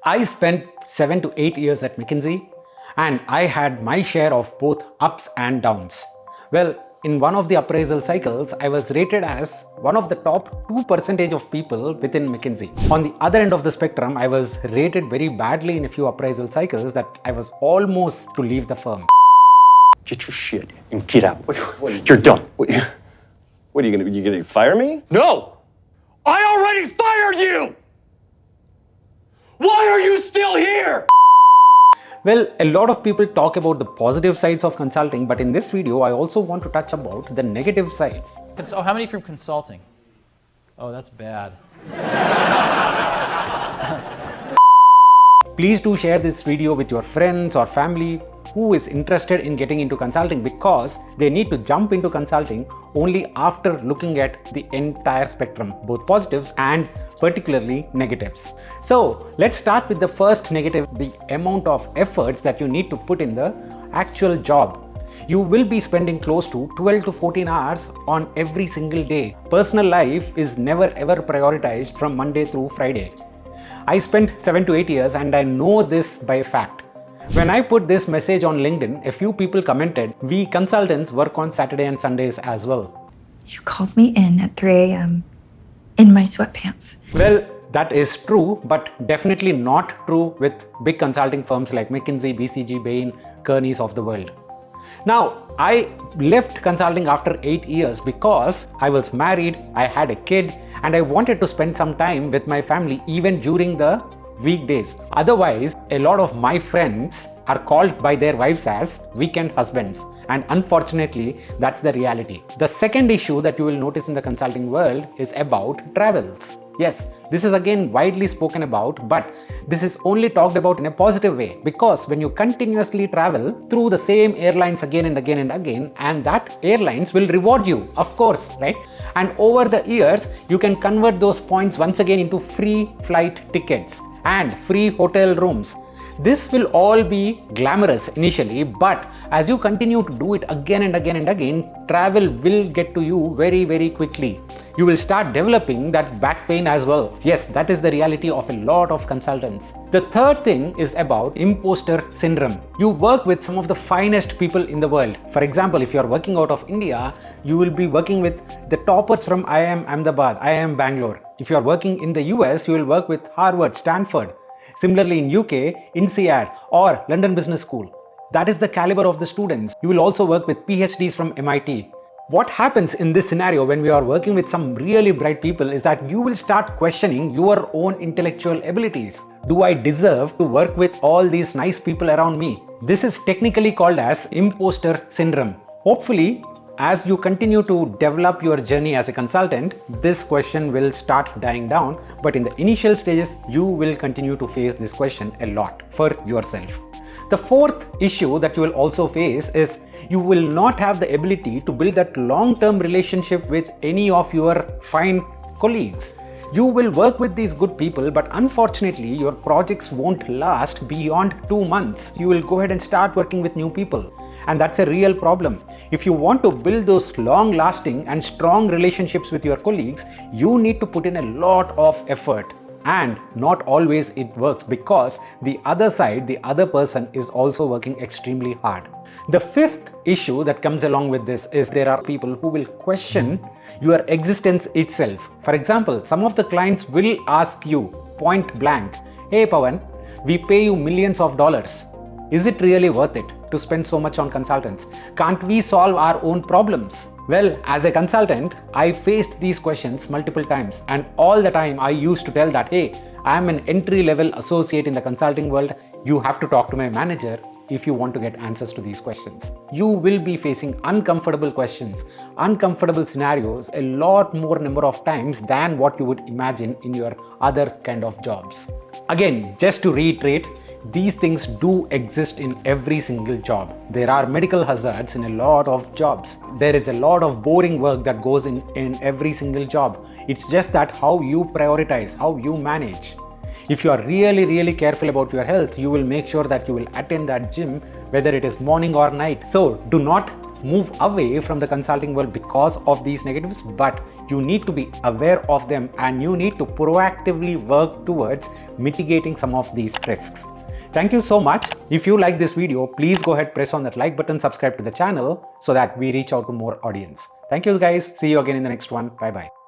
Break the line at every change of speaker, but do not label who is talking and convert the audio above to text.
I spent 7 to 8 years at McKinsey and I had my share of both ups and downs. Well, in one of the appraisal cycles, I was rated as one of the top 2% of people within McKinsey. On the other end of the spectrum, I was rated very badly in a few appraisal cycles that I was almost to leave the firm.
Get your shit and get out. You're done. What are you gonna fire me? No! I already fired you! Why are you still here?
Well, a lot of people talk about the positive sides of consulting, but in this video, I also want to touch about the negative sides.
Oh, how many from consulting? Oh, that's bad.
Please do share this video with your friends or family who is interested in getting into consulting, because they need to jump into consulting only after looking at the entire spectrum, both positives and particularly negatives. So let's start with the first negative, the amount of efforts that you need to put in the actual job. You will be spending close to 12 to 14 hours on every single day. Personal life is never ever prioritized from Monday through Friday. I spent 7 to 8 years and I know this by fact. When I put this message on LinkedIn, a few people commented, "We consultants work on Saturday and Sundays as well."
You called me in at 3 a.m. in my sweatpants.
Well, that is true, but definitely not true with big consulting firms like McKinsey, BCG Bain, Kearneys of the world. Now, I left consulting after 8 years because I was married, I had a kid, and I wanted to spend some time with my family even during the weekdays. Otherwise, a lot of my friends are called by their wives as weekend husbands. And unfortunately, that's the reality. The second issue that you will notice in the consulting world is about travels. Yes, this is again widely spoken about, but this is only talked about in a positive way, because when you continuously travel through the same airlines again and again and again, and that airlines will reward you, of course, right? And over the years, you can convert those points once again into free flight tickets and free hotel rooms. This will all be glamorous initially, but as you continue to do it again and again and again, travel will get to you very, very quickly. You will start developing that back pain as well. Yes, that is the reality of a lot of consultants. The third thing is about impostor syndrome. You work with some of the finest people in the world. For example, if you are working out of India, you will be working with the toppers from IIM Ahmedabad, IIM Bangalore. If you are working in the US, you will work with Harvard, Stanford. Similarly, in UK, INSEAD or London Business School. That is the caliber of the students. You will also work with PhDs from MIT. What happens in this scenario when we are working with some really bright people is that you will start questioning your own intellectual abilities. Do I deserve to work with all these nice people around me? This is technically called as imposter syndrome. Hopefully, as you continue to develop your journey as a consultant, this question will start dying down. But in the initial stages, you will continue to face this question a lot for yourself. The fourth issue that you will also face is you will not have the ability to build that long-term relationship with any of your fine colleagues. You will work with these good people, but unfortunately, your projects won't last beyond 2 months. You will go ahead and start working with new people. And that's a real problem. If you want to build those long-lasting and strong relationships with your colleagues, you need to put in a lot of effort. And not always it works, because the other side, the other person is also working extremely hard. The fifth issue that comes along with this is there are people who will question your existence itself. For example, some of the clients will ask you point blank, "Hey Pavan, we pay you millions of dollars. Is it really worth it to spend so much on consultants? Can't we solve our own problems?" Well, as a consultant, I faced these questions multiple times, and all the time I used to tell that, "Hey, I'm an entry-level associate in the consulting world. You have to talk to my manager if you want to get answers to these questions." You will be facing uncomfortable questions, uncomfortable scenarios a lot more number of times than what you would imagine in your other kind of jobs. Again, just to reiterate, these things do exist in every single job. There are medical hazards in a lot of jobs. There is a lot of boring work that goes in every single job. It's just that how you prioritize, how you manage. If you are really careful about your health, you will make sure that you will attend that gym, whether it is morning or night. So do not move away from the consulting world because of these negatives, but you need to be aware of them and you need to proactively work towards mitigating some of these risks. Thank you so much. If you like this video, please go ahead, press on that like button, subscribe to the channel so that we reach out to more audience. Thank you guys. See you again in the next one. Bye bye.